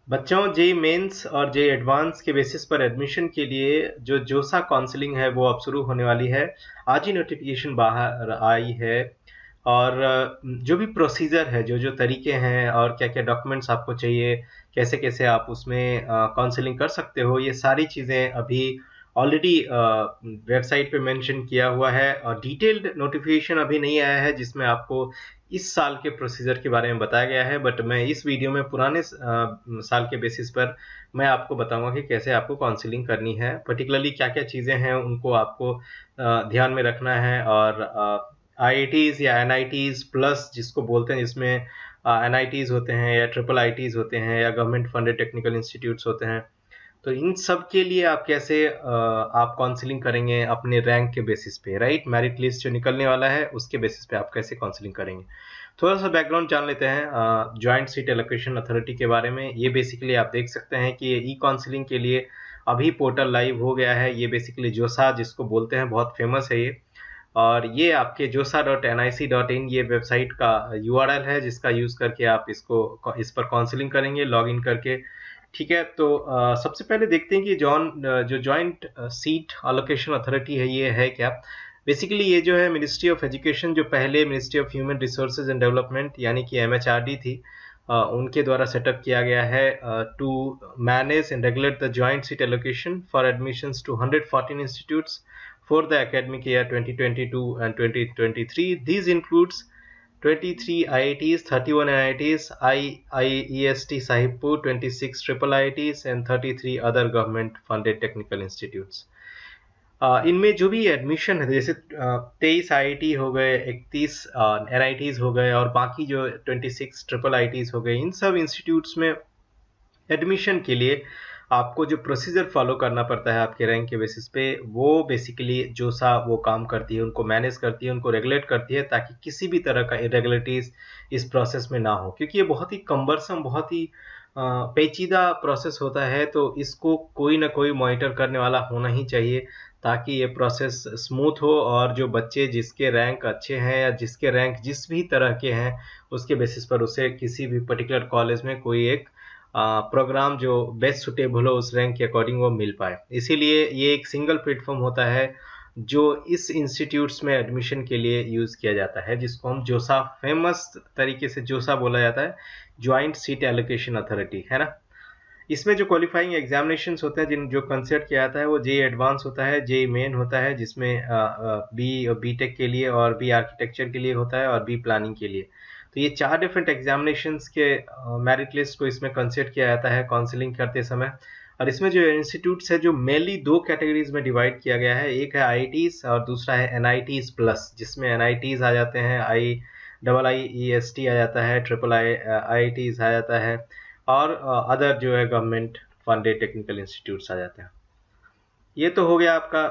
बच्चों, JEE mains और JEE advance के बेसिस पर एडमिशन के लिए जो जोसा काउंसलिंग है वो अब शुरू होने वाली है। आज ही नोटिफिकेशन बाहर आई है और जो भी प्रोसीजर है, जो जो तरीके हैं और क्या क्या डॉक्यूमेंट्स आपको चाहिए, कैसे कैसे आप उसमें काउंसलिंग कर सकते हो, ये सारी चीज़ें अभी ऑलरेडी वेबसाइट पे मेंशन किया हुआ है और डिटेल्ड नोटिफिकेशन अभी नहीं आया है जिसमें आपको इस साल के प्रोसीजर के बारे में बताया गया है। बट मैं इस वीडियो में पुराने साल के बेसिस पर मैं आपको बताऊंगा कि कैसे आपको काउंसलिंग करनी है, पर्टिकुलरली क्या क्या चीज़ें हैं उनको आपको ध्यान में रखना है। और आईआईटीज़ या एनआईटीज़ प्लस जिसको बोलते हैं, जिसमें एनआईटीज़ होते हैं या ट्रिपल आईटीज़ होते हैं या गवर्नमेंट फंडेड टेक्निकल इंस्टीट्यूट्स होते हैं, तो इन सब के लिए आप कैसे आप काउंसलिंग करेंगे अपने रैंक के बेसिस पे, राइट? मेरिट लिस्ट जो निकलने वाला है उसके बेसिस पे आप कैसे काउंसलिंग करेंगे। थोड़ा सा बैकग्राउंड जान लेते हैं जॉइंट सीट एलोकेशन अथॉरिटी के बारे में। ये बेसिकली आप देख सकते हैं कि ई काउंसलिंग के लिए अभी पोर्टल लाइव हो गया है। ये बेसिकली जोसा जिसको बोलते हैं, बहुत फेमस है ये। और ये आपके josa.nic.in ये वेबसाइट का यूआरएल है जिसका यूज़ करके आप इस पर काउंसलिंग करेंगे लॉगिन करके। ठीक है, तो सबसे पहले देखते हैं कि जो जॉइंट सीट अलोकेशन अथॉरिटी है ये है क्या। बेसिकली ये जो है मिनिस्ट्री ऑफ एजुकेशन, जो पहले ministry of human resources and development यानी कि एमएचआरडी थी, उनके द्वारा सेटअप किया गया है to manage and regulate the joint seat allocation for admissions to 114 institutes for the academic year 2022 and 2023. These includes 23 IITs, 31 NITs, IEST Sahibpur, 26 triple IITs and 33 other government funded technical institutes. इनमें जो भी admission है, जैसे 23 IIT हो गए, 31 NITs हो गए और बाकी जो 26 ट्रिपल आईटीज हो गए, इन सब इंस्टीट्यूट्स में एडमिशन के लिए आपको जो प्रोसीजर फॉलो करना पड़ता है आपके रैंक के बेसिस पे, वो बेसिकली जोसा वो काम करती है, उनको मैनेज करती है, उनको रेगुलेट करती है ताकि किसी भी तरह का इरेगुलरिटीज इस प्रोसेस में ना हो, क्योंकि ये बहुत ही कम्बरसम, बहुत ही पेचीदा प्रोसेस होता है। तो इसको कोई ना कोई मॉनिटर करने वाला होना ही चाहिए ताकि ये प्रोसेस स्मूथ हो और जो बच्चे जिसके रैंक अच्छे हैं या जिसके रैंक जिस भी तरह के हैं उसके बेसिस पर उसे किसी भी पर्टिकुलर कॉलेज में कोई एक प्रोग्राम जो बेस्ट सुटेबल हो उस रैंक के अकॉर्डिंग वो मिल पाए। इसीलिए ये एक सिंगल प्लेटफॉर्म होता है जो इस इंस्टीट्यूट्स में एडमिशन के लिए यूज़ किया जाता है, जिसको हम जोसा, फेमस तरीके से जोसा बोला जाता है, ज्वाइंट सीट एलोकेशन अथॉरिटी, है ना। इसमें जो क्वालिफाइंग एग्जामिनेशंस होते हैं जिन जो कंसिडर किया जाता है वो जेईई एडवांस होता है, जेईई मेन होता है जिसमें बीटेक के लिए और बी आर्किटेक्चर के लिए होता है और बी प्लानिंग के लिए। तो ये 4 डिफरेंट एग्जामिनेशंस के मेरिट लिस्ट को इसमें कंसिडर किया जाता है काउंसलिंग करते समय। और इसमें जो इंस्टीट्यूट्स है जो मेनली 2 कैटेगरीज में डिवाइड किया गया है, एक है आईआईटीज और दूसरा है एनआईटीज प्लस, जिसमें एनआईटीज आ जाते हैं, IIEST आ जाता है, ट्रिपल आईआईटीज आ जाता है और अदर जो है गवर्नमेंट फंडेड टेक्निकल इंस्टीट्यूट्स आ जाते हैं। ये तो हो गया आपका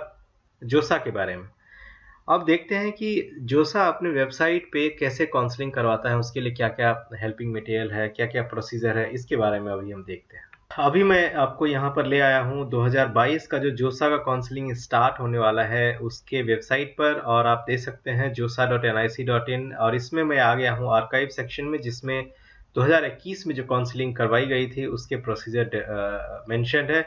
जोसा के बारे में। अब देखते हैं कि जोसा अपने वेबसाइट पे कैसे काउंसलिंग करवाता है, उसके लिए क्या क्या हेल्पिंग मटेरियल है, क्या क्या प्रोसीजर है, इसके बारे में अभी हम देखते हैं। अभी मैं आपको यहाँ पर ले आया हूँ 2022 का जो जोसा का काउंसलिंग स्टार्ट होने वाला है उसके वेबसाइट पर, और आप देख सकते हैं josa.nic.in। और इसमें मैं आ गया हूँ आर्काइव सेक्शन में, जिसमें 2021 में जो काउंसलिंग करवाई गई थी उसके प्रोसीजर मेंशन्ड है।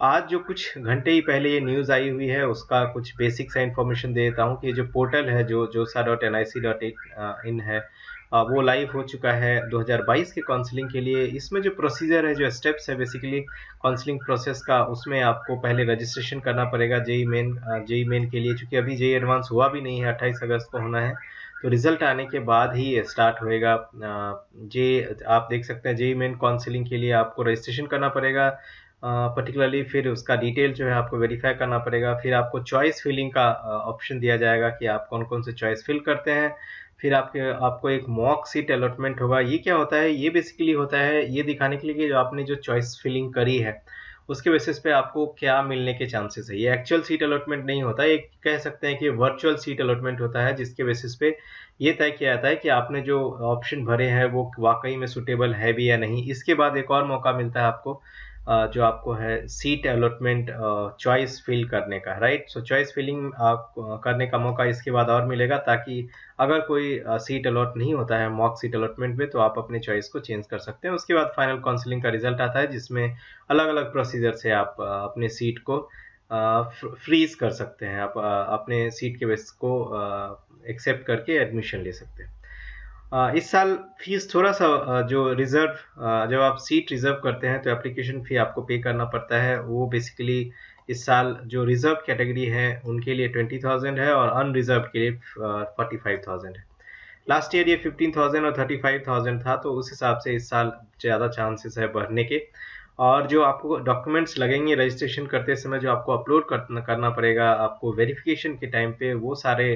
आज जो कुछ घंटे ही पहले ये न्यूज़ आई हुई है उसका कुछ बेसिक सा इन्फॉर्मेशन दे देता हूँ कि जो पोर्टल है जो josa.nic.in है, वो लाइव हो चुका है 2022 के काउंसलिंग के लिए। इसमें जो प्रोसीजर है, जो स्टेप्स है बेसिकली काउंसलिंग प्रोसेस का, उसमें आपको पहले रजिस्ट्रेशन करना पड़ेगा जेईई मेन के लिए, चूँकि अभी जेईई एडवांस हुआ भी नहीं है, 28 अगस्त को होना है। तो रिजल्ट आने के बाद ही स्टार्ट होएगा। आप देख सकते हैं जेईई मेन काउंसलिंग के लिए आपको रजिस्ट्रेशन करना पड़ेगा पर्टिकुलरली, फिर उसका डिटेल जो है आपको वेरीफाई करना पड़ेगा, फिर आपको चॉइस फिलिंग का ऑप्शन दिया जाएगा कि आप कौन कौन से चॉइस फिल करते हैं। फिर आपको एक मॉक सीट अलॉटमेंट होगा। ये क्या होता है? ये बेसिकली होता है ये दिखाने के लिए कि जो आपने जो चॉइस फिलिंग करी है उसके बेसिस पे आपको क्या मिलने के चांसेस है। ये एक्चुअल सीट अलॉटमेंट नहीं होता, ये कह सकते हैं कि वर्चुअल सीट अलॉटमेंट होता है, जिसके बेसिस पे ये तय किया जाता है कि आपने जो ऑप्शन भरे हैं वो वाकई में सुटेबल है भी या नहीं। इसके बाद एक और मौका मिलता है आपको जो आपको है सीट अलॉटमेंट चॉइस फिल करने का, राइट। सो चॉइस फिलिंग आप करने का मौका इसके बाद और मिलेगा, ताकि अगर कोई सीट अलॉट नहीं होता है मॉक सीट अलॉटमेंट में, तो आप अपने चॉइस को चेंज कर सकते हैं। उसके बाद फाइनल काउंसलिंग का रिजल्ट आता है, जिसमें अलग अलग प्रोसीजर से आप अपने सीट को फ्रीज कर सकते हैं। आप अपने सीट के बेस को एक्सेप्ट करके एडमिशन ले सकते हैं। इस साल फीस थोड़ा सा जो रिजर्व जब आप सीट रिजर्व करते हैं तो एप्लीकेशन फ़ी आपको पे करना पड़ता है। वो बेसिकली इस साल जो रिजर्व कैटेगरी है उनके लिए 20,000 है और अनरिजर्व के लिए 45,000 है। लास्ट ईयर ये 15,000 और 35,000 था, तो उस हिसाब से इस साल ज़्यादा चांसेस है बढ़ने के। और जो आपको डॉक्यूमेंट्स लगेंगे रजिस्ट्रेशन करते समय, जो आपको अपलोड करना पड़ेगा आपको वेरिफिकेशन के टाइम पे, वो सारे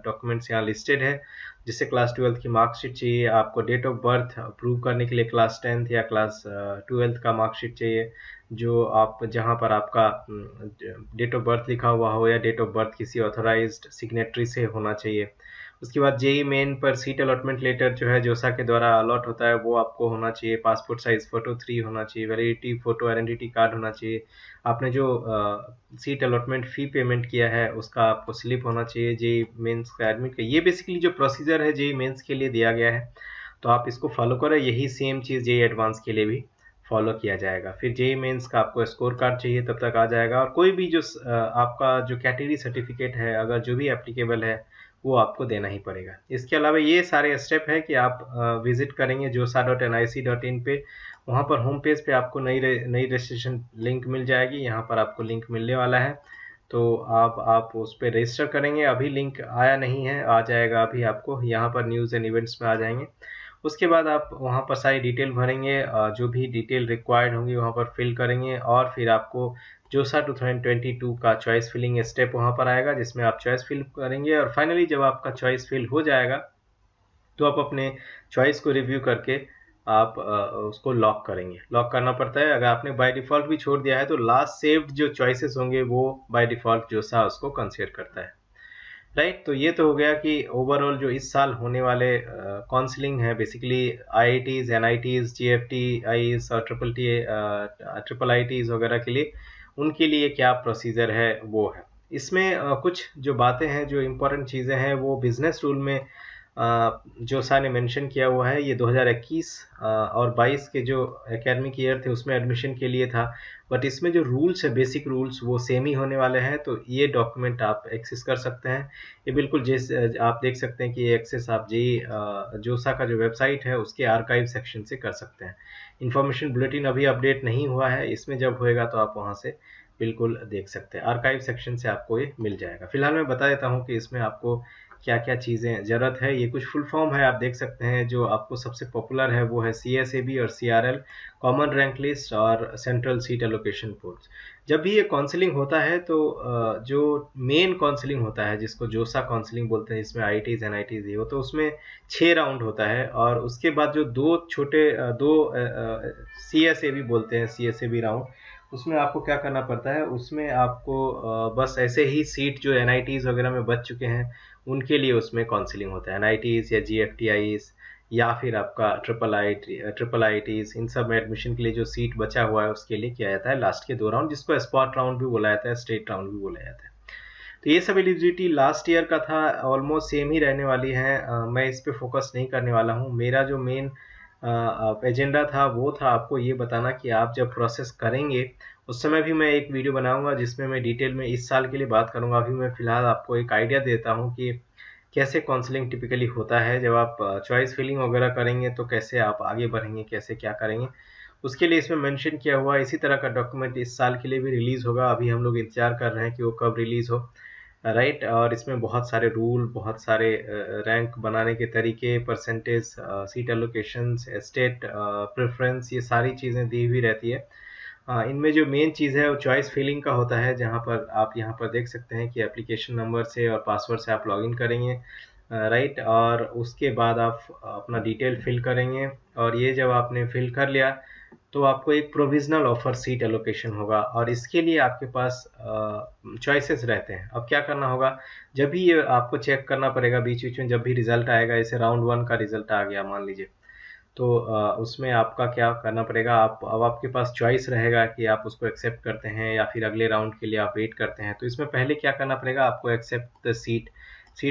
डॉक्यूमेंट्स यहाँ लिस्टेड है। जिससे क्लास 12 की मार्कशीट चाहिए, आपको डेट ऑफ बर्थ प्रूव करने के लिए क्लास 10th या क्लास 12th का मार्कशीट चाहिए, जो आप जहाँ पर आपका डेट ऑफ बर्थ लिखा हुआ हो, या डेट ऑफ बर्थ किसी ऑथराइज्ड सिग्नेटरी से होना चाहिए। उसके बाद जेई मेन पर सीट अलॉटमेंट लेटर जो है जोसा के द्वारा अलॉट होता है, वो आपको होना चाहिए। पासपोर्ट साइज फोटो 3 होना चाहिए। वैलिडिटी फोटो आइडेंटिटी कार्ड होना चाहिए। आपने जो सीट अलॉटमेंट फ़ी पेमेंट किया है उसका आपको स्लिप होना चाहिए। जेई मेंस का एडमिट का ये बेसिकली जो प्रोसीजर है जेई मेंस के लिए दिया गया है, तो आप इसको फॉलो करें। यही सेम चीज़ जेई एडवांस के लिए भी फॉलो किया जाएगा। फिर जेई मेंस का आपको स्कोर कार्ड चाहिए, तब तक आ जाएगा। और कोई भी जो आपका जो कैटेगरी सर्टिफिकेट है, अगर जो भी एप्लीकेबल है, वो आपको देना ही पड़ेगा। इसके अलावा ये सारे स्टेप है कि आप विजिट करेंगे josa.nic.in पे। वहाँ पर होम पेज पे आपको नई रजिस्ट्रेशन लिंक मिल जाएगी। यहाँ पर आपको लिंक मिलने वाला है, तो आप उस पर रजिस्टर करेंगे। अभी लिंक आया नहीं है, आ जाएगा अभी आपको। यहाँ पर न्यूज़ एंड इवेंट्स में आ जाएंगे। उसके बाद आप वहाँ पर सारी डिटेल भरेंगे, जो भी डिटेल रिक्वायर्ड होंगी वहाँ पर फिल करेंगे। और फिर आपको जोसा 2022 का चॉइस फिलिंग स्टेप वहाँ पर आएगा, जिसमें आप चॉइस फिल करेंगे। और फाइनली जब आपका चॉइस फिल हो जाएगा, तो आप अपने चॉइस को रिव्यू करके आप उसको लॉक करेंगे। लॉक करना पड़ता है। अगर आपने बाय डिफ़ॉल्ट भी छोड़ दिया है, तो लास्ट सेव्ड जो चॉइसेस होंगे वो बाय डिफ़ॉल्ट जोसा उसको कंसीडर करता है, राइट। तो ये तो हो गया कि ओवरऑल जो इस साल होने वाले काउंसलिंग है, बेसिकली आईआईटीज, एनआईटीज, जीएफटीआईज और ट्रिपल आईटीज वगैरह के लिए, उनके लिए क्या प्रोसीजर है वो है। इसमें कुछ जो बातें हैं, जो इम्पोर्टेंट चीज़ें हैं, वो बिजनेस रूल में जो सा ने मेंशन किया हुआ है। ये 2021 और 22 के जो एकेडमिक ईयर थे उसमें एडमिशन के लिए था, बट इसमें जो रूल्स है, बेसिक रूल्स, वो सेम ही होने वाले हैं। तो ये डॉक्यूमेंट आप एक्सेस कर सकते हैं। ये बिल्कुल जैसे आप देख सकते हैं कि ये एक्सेस आप जोसा का जो वेबसाइट है उसके आर्काइव सेक्शन से कर सकते हैं। इन्फॉर्मेशन बुलेटिन अभी अपडेट नहीं हुआ है, इसमें जब होएगा तो आप वहाँ से बिल्कुल देख सकते हैं। आर्काइव सेक्शन से आपको ये मिल जाएगा। फिलहाल मैं बता देता हूँ कि इसमें आपको क्या क्या चीज़ें ज़रूरत है। ये कुछ फुल फॉर्म है, आप देख सकते हैं। जो आपको सबसे पॉपुलर है वो है CSAB और CRL, कॉमन रैंक लिस्ट और सेंट्रल सीट एलोकेशन पोर्ट्स। जब भी ये काउंसलिंग होता है, तो जो मेन काउंसलिंग होता है, जिसको जोसा काउंसलिंग बोलते हैं, इसमें IITs NITs ये हो, तो उसमें 6 राउंड होता है। और उसके बाद जो दो छोटे CSAB बोलते हैं, CSAB राउंड, उसमें आपको क्या करना पड़ता है, उसमें आपको बस ऐसे ही सीट जो NITs वगैरह में बच चुके हैं उनके लिए उसमें काउंसलिंग होता है। NITs या GFTIs या फिर आपका ट्रिपल आईटीज, इन सब में एडमिशन के लिए जो सीट बचा हुआ है उसके लिए किया जाता है लास्ट के 2 राउंड, जिसको स्पॉट राउंड भी बोला जाता है, स्टेट राउंड भी बोला जाता है। तो ये सब एलिजिबिलिटी लास्ट ईयर का था, ऑलमोस्ट सेम ही रहने वाली है। मैं इस पे फोकस नहीं करने वाला हूँ। मेरा जो मेन एजेंडा था वो था आपको ये बताना कि आप जब प्रोसेस करेंगे उस समय भी मैं एक वीडियो बनाऊंगा जिसमें मैं डिटेल में इस साल के लिए बात करूंगा। अभी मैं फिलहाल आपको एक आइडिया देता हूं कि कैसे काउंसलिंग टिपिकली होता है। जब आप चॉइस फिलिंग वगैरह करेंगे तो कैसे आप आगे बढ़ेंगे, कैसे क्या करेंगे, उसके लिए इसमें मेंशन किया हुआ है। इसी तरह का डॉक्यूमेंट इस साल के लिए भी रिलीज़ होगा। अभी हम लोग इंतजार कर रहे हैं कि वो कब रिलीज़ हो, राइट। और इसमें बहुत सारे रूल, बहुत सारे रैंक बनाने के तरीके, percentage, seat allocations, state preference, ये सारी चीज़ें दी हुई रहती है। इनमें जो मेन चीज़ है वो चॉइस फिलिंग का होता है, जहाँ पर आप यहाँ पर देख सकते हैं कि एप्लीकेशन नंबर से और पासवर्ड से आप लॉगिन करेंगे, राइट। और उसके बाद आप अपना डिटेल फिल करेंगे। और ये जब आपने फिल कर लिया तो आपको एक प्रोविजनल ऑफर सीट एलोकेशन होगा, और इसके लिए आपके पास चॉइसेस रहते हैं। अब क्या करना होगा, जब भी ये आपको चेक करना पड़ेगा बीच बीच में, जब भी रिजल्ट आएगा, जैसे राउंड 1 का रिजल्ट आ गया मान लीजिए, तो उसमें आपका क्या करना पड़ेगा, अब आपके पास चॉइस रहेगा कि आप उसको एक्सेप्ट करते हैं या फिर अगले राउंड के लिए आप वेट करते हैं। तो इसमें पहले क्या करना पड़ेगा, आपको एक्सेप्ट द सीट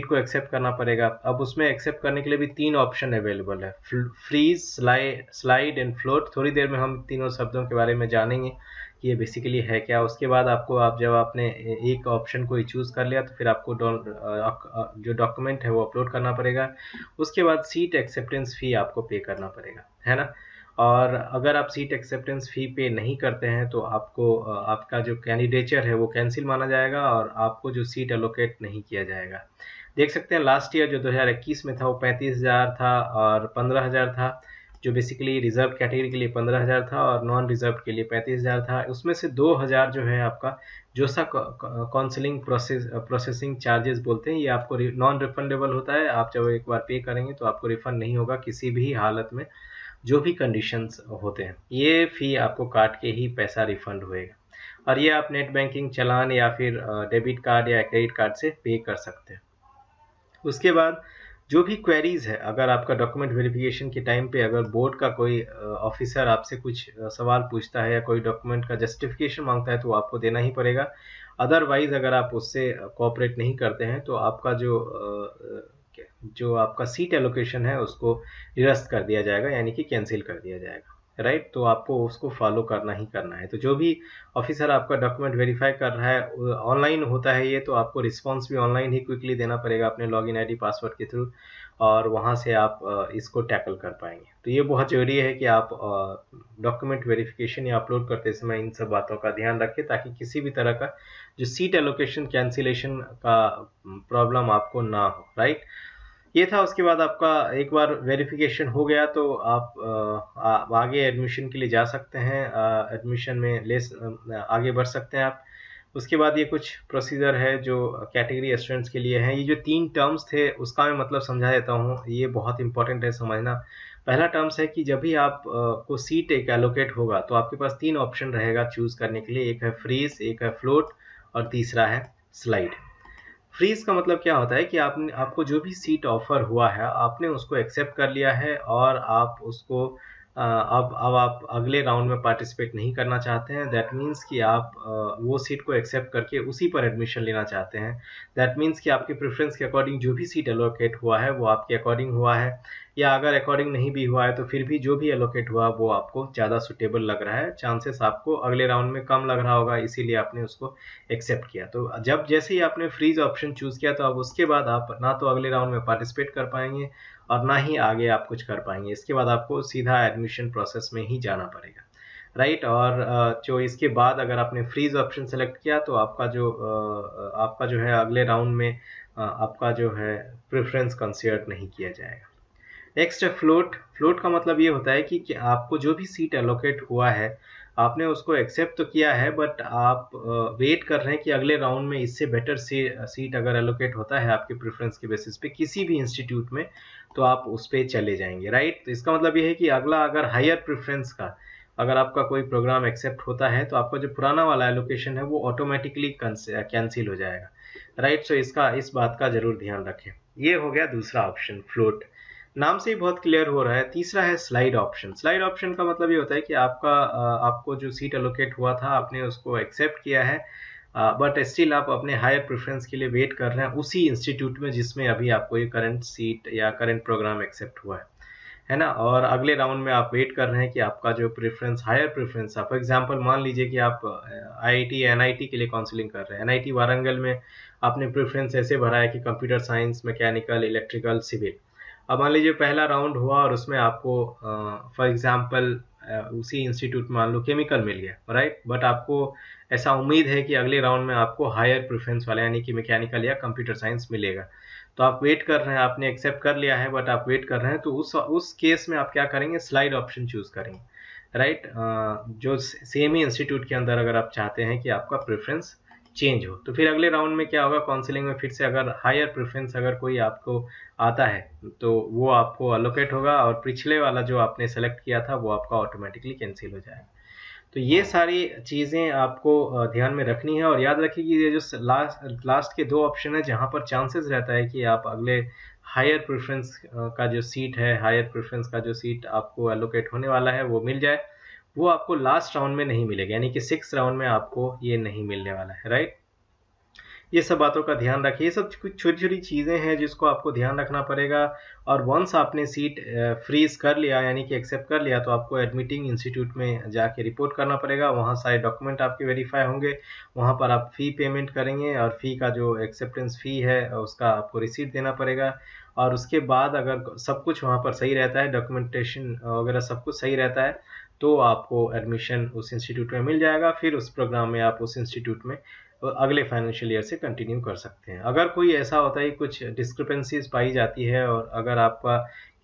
को एक्सेप्ट करना पड़ेगा। अब उसमें एक्सेप्ट करने के लिए भी 3 ऑप्शन अवेलेबल है, फ्रीज, स्लाइड एंड फ्लोट। थोड़ी देर में हम तीनों शब्दों के बारे में जानेंगे कि ये बेसिकली है क्या। उसके बाद आप जब आपने एक ऑप्शन को चूज़ कर लिया तो फिर आपको जो डॉक्यूमेंट है वो अपलोड करना पड़ेगा। उसके बाद सीट एक्सेप्टेंस फ़ी आपको पे करना पड़ेगा, है ना। और अगर आप सीट एक्सेप्टेंस फ़ी पे नहीं करते हैं तो आपको आपका जो कैंडिडेचर है वो कैंसिल माना जाएगा और आपको जो सीट एलोकेट नहीं किया जाएगा। देख सकते हैं लास्ट ईयर जो 2021 में था वो 35,000 था और 15,000 था, जो बेसिकली रिजर्व कैटेगरी के लिए 15,000 था और नॉन रिजर्व के लिए 35,000 था। उसमें से 2,000 जो है आपका जोसा काउंसलिंग प्रोसेसिंग चार्जेस बोलते हैं, ये आपको नॉन रिफंडेबल होता है। आप जब एक बार पे करेंगे तो आपको रिफंड नहीं होगा किसी भी हालत में, जो भी कंडीशंस होते हैं। ये फ़ी आपको काट के ही पैसा रिफंड होएगा और ये आप नेट बैंकिंग, चालान या फिर डेबिट कार्ड या क्रेडिट कार्ड से पे कर सकते हैं। उसके बाद जो भी क्वेरीज है, अगर आपका डॉक्यूमेंट वेरिफिकेशन के टाइम पे अगर बोर्ड का कोई ऑफिसर आपसे कुछ सवाल पूछता है या कोई डॉक्यूमेंट का जस्टिफिकेशन मांगता है तो आपको देना ही पड़ेगा। अदरवाइज अगर आप उससे कोऑपरेट नहीं करते हैं तो आपका जो आपका सीट एलोकेशन है उसको निरस्त कर दिया जाएगा, यानी कि कैंसिल कर दिया जाएगा, राइट। तो आपको उसको फॉलो करना ही करना है। तो जो भी ऑफिसर आपका डॉक्यूमेंट वेरीफाई कर रहा है, ऑनलाइन होता है ये, तो आपको रिस्पांस भी ऑनलाइन ही क्विकली देना पड़ेगा अपने लॉगिन आईडी पासवर्ड के थ्रू, और वहाँ से आप इसको टैकल कर पाएंगे। तो ये बहुत ज़रूरी है कि आप डॉक्यूमेंट वेरिफिकेशन या अपलोड करते समय इन सब बातों का ध्यान रखें, ताकि किसी भी तरह का जो सीट एलोकेशन कैंसिलेशन का प्रॉब्लम आपको ना हो, राइट। ये था। उसके बाद आपका एक बार वेरिफिकेशन हो गया तो आप आगे एडमिशन के लिए जा सकते हैं, एडमिशन में आगे बढ़ सकते हैं आप। उसके बाद ये कुछ प्रोसीजर है जो कैटेगरी स्टूडेंट्स के लिए हैं। ये जो 3 टर्म्स थे उसका मैं मतलब समझा देता हूँ, ये बहुत इंपॉर्टेंट है समझना। पहला टर्म्स है कि जब भी आप को सीट एक एलोकेट होगा तो आपके पास 3 ऑप्शन रहेगा चूज करने के लिए, एक है फ्रीज, एक है फ्लोट और तीसरा है स्लाइड। फ्रीज का मतलब क्या होता है कि आपको जो भी सीट ऑफर हुआ है आपने उसको एक्सेप्ट कर लिया है और आप उसको अब आप अगले राउंड में पार्टिसिपेट नहीं करना चाहते हैं। दैट मीन्स कि आप वो सीट को एक्सेप्ट करके उसी पर एडमिशन लेना चाहते हैं। दैट मीन्स कि आपके प्रेफरेंस के अकॉर्डिंग जो भी सीट एलोकेट हुआ है वो आपके अकॉर्डिंग हुआ है, या अगर अकॉर्डिंग नहीं भी हुआ है तो फिर भी जो भी एलोकेट हुआ वो आपको ज़्यादा सुटेबल लग रहा है, चांसेस आपको अगले राउंड में कम लग रहा होगा, इसीलिए आपने उसको एक्सेप्ट किया। तो जब जैसे ही आपने फ्रीज ऑप्शन चूज़ किया तो अब उसके बाद आप ना तो अगले राउंड में पार्टिसिपेट कर पाएंगे और ना ही आगे आप कुछ कर पाएंगे। इसके बाद आपको सीधा एडमिशन प्रोसेस में ही जाना पड़ेगा, राइट। और जो इसके बाद अगर आपने फ्रीज ऑप्शन सेलेक्ट किया तो आपका जो है अगले राउंड में आपका जो है प्रेफरेंस कंसीडर नहीं किया जाएगा। नेक्स्ट है फ्लोट। फ्लोट का मतलब ये होता है कि आपको जो भी सीट एलोकेट हुआ है आपने उसको एक्सेप्ट तो किया है, बट आप वेट कर रहे हैं कि अगले राउंड में इससे बेटर सीट अगर एलोकेट होता है आपके प्रेफरेंस के बेसिस पे किसी भी इंस्टीट्यूट में तो आप उस पर चले जाएंगे, राइट। तो इसका मतलब ये है कि अगला अगर हायर प्रेफरेंस का अगर आपका कोई प्रोग्राम एक्सेप्ट होता है तो आपका जो पुराना वाला एलोकेशन है वो ऑटोमेटिकली कैंसिल हो जाएगा, राइट। सो इस बात का जरूर ध्यान रखें। ये हो गया दूसरा ऑप्शन फ्लोट, नाम से ही बहुत क्लियर हो रहा है। तीसरा है स्लाइड ऑप्शन। स्लाइड ऑप्शन का मतलब ये होता है कि आपको जो सीट एलोकेट हुआ था आपने उसको एक्सेप्ट किया है, बट स्टिल आप अपने हायर प्रेफरेंस के लिए वेट कर रहे हैं उसी इंस्टीट्यूट में जिसमें अभी आपको ये करंट सीट या करंट प्रोग्राम एक्सेप्ट हुआ है ना। और अगले राउंड में आप वेट कर रहे हैं कि आपका जो प्रेफरेंस हायर प्रेफरेंस है, फॉर एग्जांपल मान लीजिए कि आप आईआईटी एनआईटी के लिए काउंसलिंग कर रहे हैं, एनआईटी वारंगल में आपने प्रेफरेंस ऐसे भरा है कि computer science, mechanical, electrical, civil. अब मान लीजिए पहला राउंड हुआ और उसमें आपको फॉर एग्जांपल उसी इंस्टीट्यूट में मान लो केमिकल मिल गया, राइट। बट आपको ऐसा उम्मीद है कि अगले राउंड में आपको हायर प्रेफरेंस वाला यानी कि मैकेनिकल या कंप्यूटर साइंस मिलेगा, तो आप वेट कर रहे हैं, आपने एक्सेप्ट कर लिया है बट आप वेट कर रहे हैं, तो उस केस में आप क्या करेंगे, स्लाइड ऑप्शन चूज करेंगे, राइट। जो सेम ही इंस्टीट्यूट के अंदर अगर आप चाहते हैं कि आपका प्रेफरेंस चेंज हो, तो फिर अगले राउंड में क्या होगा, काउंसलिंग में फिर से अगर हायर प्रेफरेंस अगर कोई आपको आता है तो वो आपको अलोकेट होगा और पिछले वाला जो आपने सेलेक्ट किया था वो आपका ऑटोमेटिकली कैंसिल हो जाएगा। तो ये सारी चीज़ें आपको ध्यान में रखनी है और याद रखिए कि ये जो लास्ट के 2 ऑप्शन है जहाँ पर चांसेस रहता है कि आप अगले हायर प्रेफरेंस का जो सीट है, हायर प्रेफरेंस का जो सीट आपको एलोकेट होने वाला है वो मिल जाए, वो आपको लास्ट राउंड में नहीं मिलेगा, यानी कि 6 राउंड में आपको ये नहीं मिलने वाला है, राइट। ये सब बातों का ध्यान रखिए। ये सब कुछ छोटी छोटी चीज़ें हैं जिसको आपको ध्यान रखना पड़ेगा। और वंस आपने सीट फ्रीज कर लिया, यानी कि एक्सेप्ट कर लिया, तो आपको एडमिटिंग इंस्टीट्यूट में जाके रिपोर्ट करना पड़ेगा। वहाँ सारे डॉक्यूमेंट आपके वेरीफाई होंगे, वहाँ पर आप फ़ी पेमेंट करेंगे और फ़ी का जो एक्सेप्टेंस फ़ी है उसका आपको रिसीट देना पड़ेगा। और उसके बाद अगर सब कुछ वहाँ पर सही रहता है, डॉक्यूमेंटेशन वगैरह सब कुछ सही रहता है, तो आपको एडमिशन उस इंस्टीट्यूट में मिल जाएगा। फिर उस प्रोग्राम में आप उस इंस्टीट्यूट में अगले फाइनेंशियल ईयर से कंटिन्यू कर सकते हैं। अगर कोई ऐसा होता है कुछ डिस्क्रिपेंसीज पाई जाती है और अगर आपका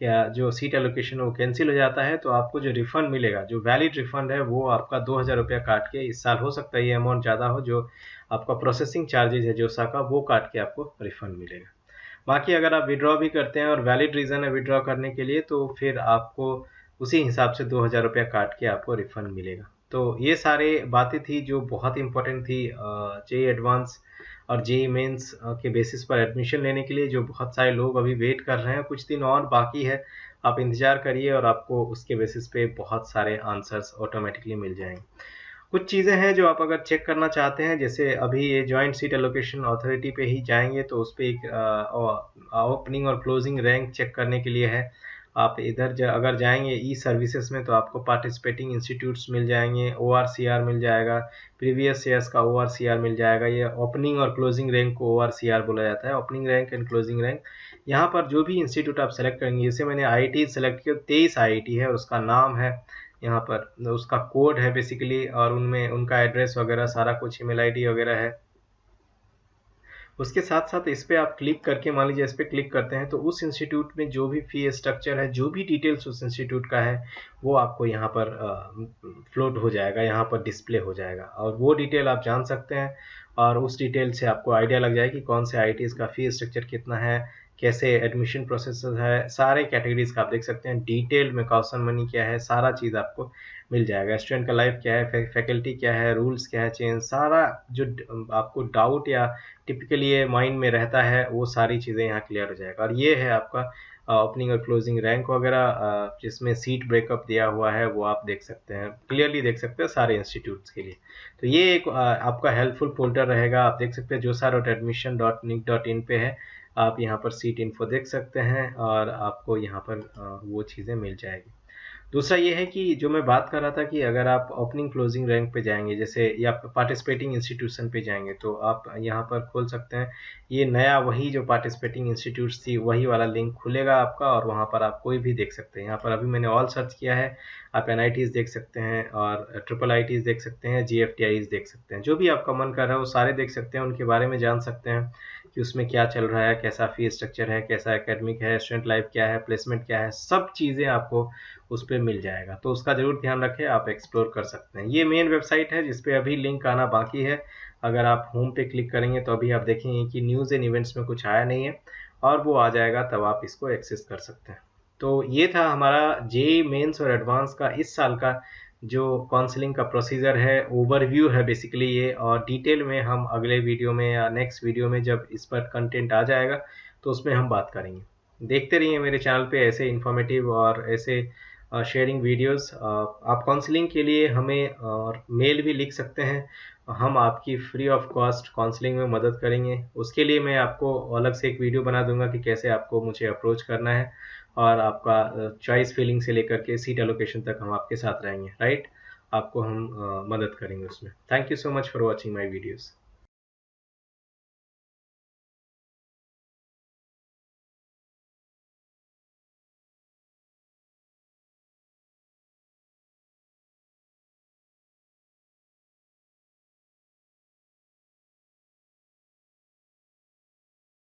या जो सीट एलोकेशन वो कैंसिल हो जाता है, तो आपको जो रिफंड मिलेगा, जो वैलिड रिफंड है, वो आपका 2000 रुपया काट के, इस साल हो सकता है ये अमाउंट ज़्यादा हो, जो आपका प्रोसेसिंग चार्जेज है जोसा का, वो काट के आपको रिफंड मिलेगा। बाकी अगर आप विड्रॉ भी करते हैं और वैलिड रीज़न है विड्रॉ करने के लिए, तो फिर आपको उसी हिसाब से 2000 रुपया काट के आपको रिफंड मिलेगा। तो ये सारे बातें थी जो बहुत इंपॉर्टेंट थी जेई एडवांस और जेई मेंस के बेसिस पर एडमिशन लेने के लिए, जो बहुत सारे लोग अभी वेट कर रहे हैं। कुछ दिन और बाकी है, आप इंतज़ार करिए और आपको उसके बेसिस पे बहुत सारे आंसर्स ऑटोमेटिकली मिल जाएंगे। कुछ चीज़ें हैं जो आप अगर चेक करना चाहते हैं, जैसे अभी ये जॉइंट सीट एलोकेशन अथॉरिटी पे ही जाएंगे, तो उस पर एक ओपनिंग और क्लोजिंग रैंक चेक करने के लिए है। आप इधर अगर जाएंगे ई सर्विसेज में, तो आपको पार्टिसिपेटिंग इंस्टीट्यूट्स मिल जाएंगे, ORCR मिल जाएगा, प्रीवियस ईयर्स का ORCR मिल जाएगा। ये ओपनिंग और क्लोजिंग रैंक को ORCR बोला जाता है, opening rank and closing rank. यहाँ पर जो भी इंस्टीट्यूट आप सेलेक्ट करेंगे, जैसे मैंने IIT सेलेक्ट किया, 23 IIT है, उसका नाम है यहाँ पर, उसका कोड है बेसिकली, और उनमें उनका एड्रेस वगैरह सारा कुछ, ईमेल आईडी वगैरह है। उसके साथ साथ इस पर आप क्लिक करके, मान लीजिए इस पर क्लिक करते हैं, तो उस इंस्टीट्यूट में जो भी फी स्ट्रक्चर है, जो भी डिटेल्स उस इंस्टीट्यूट का है, वो आपको यहाँ पर फ्लोट हो जाएगा, यहाँ पर डिस्प्ले हो जाएगा, और वो डिटेल आप जान सकते हैं। और उस डिटेल से आपको आइडिया लग जाएगी कौन से IITs का फी स्ट्रक्चर कितना है, कैसे एडमिशन प्रोसेस है, सारे कैटेगरीज का आप देख सकते हैं। डिटेल में कॉशन मनी क्या है, सारा चीज़ आपको मिल जाएगा। स्टूडेंट का लाइफ क्या है, फैकल्टी क्या है, रूल्स क्या है, चेंज, सारा जो आपको डाउट या टिपिकली ये माइंड में रहता है, वो सारी चीज़ें यहाँ क्लियर हो जाएगा। और ये है आपका ओपनिंग और क्लोजिंग रैंक वगैरह, जिसमें सीट ब्रेकअप दिया हुआ है, वो आप देख सकते हैं, क्लियरली देख सकते हैं सारे इंस्टीट्यूट्स के लिए। तो ये एक आपका हेल्पफुल फोल्डर रहेगा। आप देख सकते हैं josa.admission.nic.in पे है, आप यहाँ पर सीट इन्फो देख सकते हैं और आपको यहाँ पर वो चीज़ें मिल जाएगी। दूसरा ये है कि जो मैं बात कर रहा था कि अगर आप ओपनिंग क्लोजिंग रैंक पे जाएंगे, जैसे या पार्टिसिपेटिंग इंस्टीट्यूशन पे जाएंगे, तो आप यहाँ पर खोल सकते हैं, ये नया वही जो पार्टिसिपेटिंग इंस्टीट्यूट्स थी वही वाला लिंक खुलेगा आपका, और वहाँ पर आप कोई भी देख सकते हैं। यहाँ पर अभी मैंने ऑल सर्च किया है, आप NITs देख सकते हैं और IIITs देख सकते हैं, GFTIs देख सकते हैं, जो भी आपका मन कर रहा है वो सारे देख सकते हैं, उनके बारे में जान सकते हैं कि उसमें क्या चल रहा है, कैसा फी स्ट्रक्चर है, कैसा एकेडमिक है, स्टूडेंट लाइफ क्या है, प्लेसमेंट क्या है, सब चीज़ें आपको उस पर मिल जाएगा। तो उसका ज़रूर ध्यान रखें, आप एक्सप्लोर कर सकते हैं। ये मेन वेबसाइट है जिस पे अभी लिंक आना बाकी है। अगर आप होम पे क्लिक करेंगे तो अभी आप देखेंगे कि न्यूज़ एंड इवेंट्स में कुछ आया नहीं है, और वो आ जाएगा, तब आप इसको एक्सेस कर सकते हैं। तो ये था हमारा जेईई मेंस और एडवांस का इस साल का जो काउंसलिंग का प्रोसीजर है, ओवरव्यू है बेसिकली ये, और डिटेल में हम अगले वीडियो में या नेक्स्ट वीडियो में जब इस पर कंटेंट आ जाएगा तो उसमें हम बात करेंगे। देखते रहिए मेरे चैनल पे ऐसे इन्फॉर्मेटिव और ऐसे शेयरिंग वीडियोस। आप काउंसलिंग के लिए हमें मेल भी लिख सकते हैं, हम आपकी फ्री ऑफ कॉस्ट काउंसलिंग में मदद करेंगे। उसके लिए मैं आपको अलग से एक वीडियो बना दूंगा कि कैसे आपको मुझे अप्रोच करना है, और आपका चॉइस फिलिंग से लेकर के सीट एलोकेशन तक हम आपके साथ रहेंगे, राइट। आपको हम मदद करेंगे उसमें। Thank you so much for watching my videos.